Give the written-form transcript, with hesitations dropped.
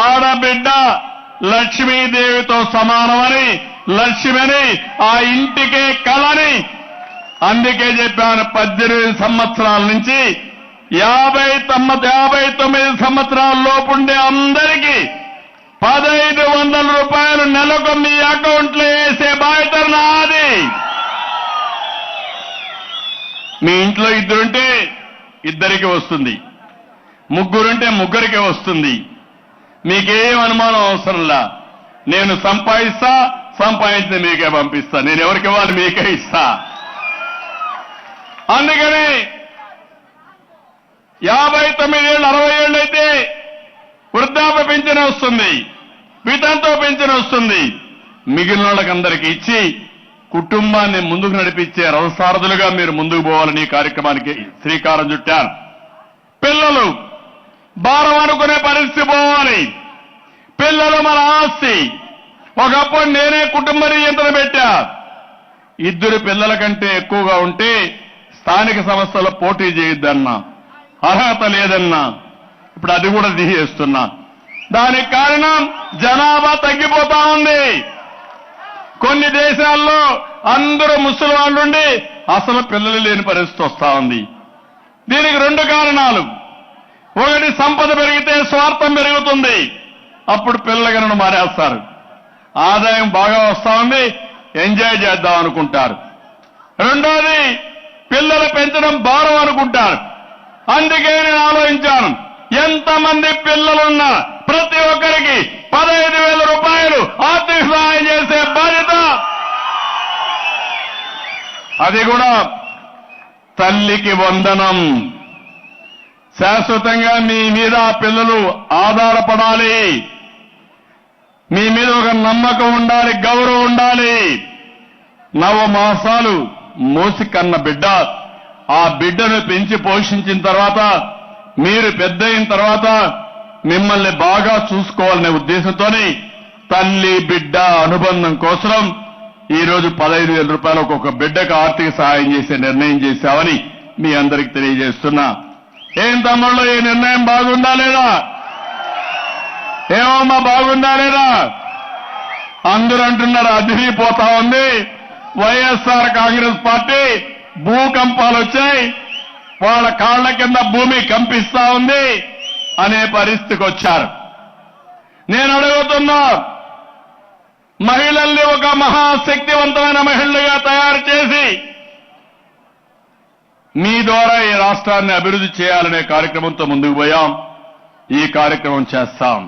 ఆడబిడ్డ లక్ష్మీదేవితో సమానమని, లక్ష్మిని ఆ ఇంటికే కలని. అందుకే చెప్పాను 18 సంవత్సరాల నుంచి 59 సంవత్సరాల లోపుండే అందరికీ 1500 రూపాయలు నెలకు మీ అకౌంట్లో వేసే బాధ్యత నాది. మీ ఇంట్లో ఇద్దరుంటే ఇద్దరికి వస్తుంది, ముగ్గురుంటే ముగ్గురికి వస్తుంది. మీకేం అనుమానం అవసరంలా. నేను సంపాదించి మీకే పంపిస్తా. నేను ఎవరికి ఇవ్వాలి మీకే ఇస్తా. అందుకని 59 ఏళ్ళు 60 ఏళ్ళు అయితే వృద్ధాప్య పింఛన్ వస్తుంది, వితంతో పింఛన్ వస్తుంది. మిగిలిన వాళ్ళకందరికీ ఇచ్చి కుటుంబాన్ని ముందుకు నడిపించే రథసారథులుగా మీరు ముందుకు పోవాలని ఈ కార్యక్రమానికి శ్రీకారం చుట్టారు. పిల్లలు భారం అనుకునే పరిస్థితి పోవాలి. పిల్లలు మన ఆస్తి. ఒకప్పుడు నేనే కుటుంబ నియంత్రణ పెట్టా. 2 పిల్లల కంటే ఎక్కువగా ఉంటే స్థానిక సంస్థల్లో పోటీ చేయొద్దన్నా, అర్హత లేదన్నా. ఇప్పుడు అది కూడా తీసేస్తున్నా. దానికి కారణం జనాభా తగ్గిపోతా ఉంది. కొన్ని దేశాల్లో అందరూ ముసలి వాళ్ళుండి అసలు పిల్లలు లేని పరిస్థితి వస్తా ఉంది. దీనికి 2 కారణాలు. ఒకటి, సంపద పెరిగితే స్వార్థం పెరుగుతుంది, అప్పుడు పిల్లల గణన మారేస్తారు. ఆదాయం బాగా వస్తా ఉంది, ఎంజాయ్ చేద్దాం అనుకుంటారు. రెండోది, పిల్లలు పెంచడం భారం అనుకుంటారు. అందుకే నేను ఆలోచించాను, ఎంతమంది పిల్లలున్నా ప్రతి ఒక్కరికి 15,000 రూపాయలు ఆర్థిక సహాయం చేసే బాధ్యత. అది కూడా తల్లికి వందనం. శాశ్వతంగా మీ మీద పిల్లలు ఆధారపడాలి. మీ మీద ఒక నమ్మకం ఉండాలి, గౌరవం ఉండాలి. 9 మాసాలు మోసి కన్న బిడ్డ, ఆ బిడ్డను పెంచి పోషించిన తర్వాత మీరు పెద్ద అయిన తర్వాత మిమ్మల్ని బాగా చూసుకోవాలనే ఉద్దేశంతోనే తల్లి బిడ్డ అనుబంధం కోసం ఈరోజు 15,000 రూపాయలు ఒక్కొక్క బిడ్డకు ఆర్థిక సహాయం చేసే నిర్ణయం చేశామని మీ అందరికీ తెలియజేస్తున్నా. ఏం తమ్ముళ్ళు, ఈ నిర్ణయం బాగుందా లేదా? ఏమమ్మా బాగుందా లేదా? అందరూ అంటున్నారు అదిరిపోతా ఉంది. వైఎస్ఆర్ కాంగ్రెస్ పార్టీ భూకంపాలు వచ్చాయి, వాళ్ళ కాళ్ల కింద భూమి కంపిస్తా ఉంది అనే పరిస్థితికి వచ్చారు. నేను అడుగుతున్నా, మహిళల్ని ఒక మహాశక్తివంతమైన మహిళలుగా తయారు చేసి మీ ద్వారా ఈ రాష్ట్రాన్ని అభివృద్ధి చేయాలనే కార్యక్రమంతో ముందుకు పోయాం. ఈ కార్యక్రమం చేస్తాం.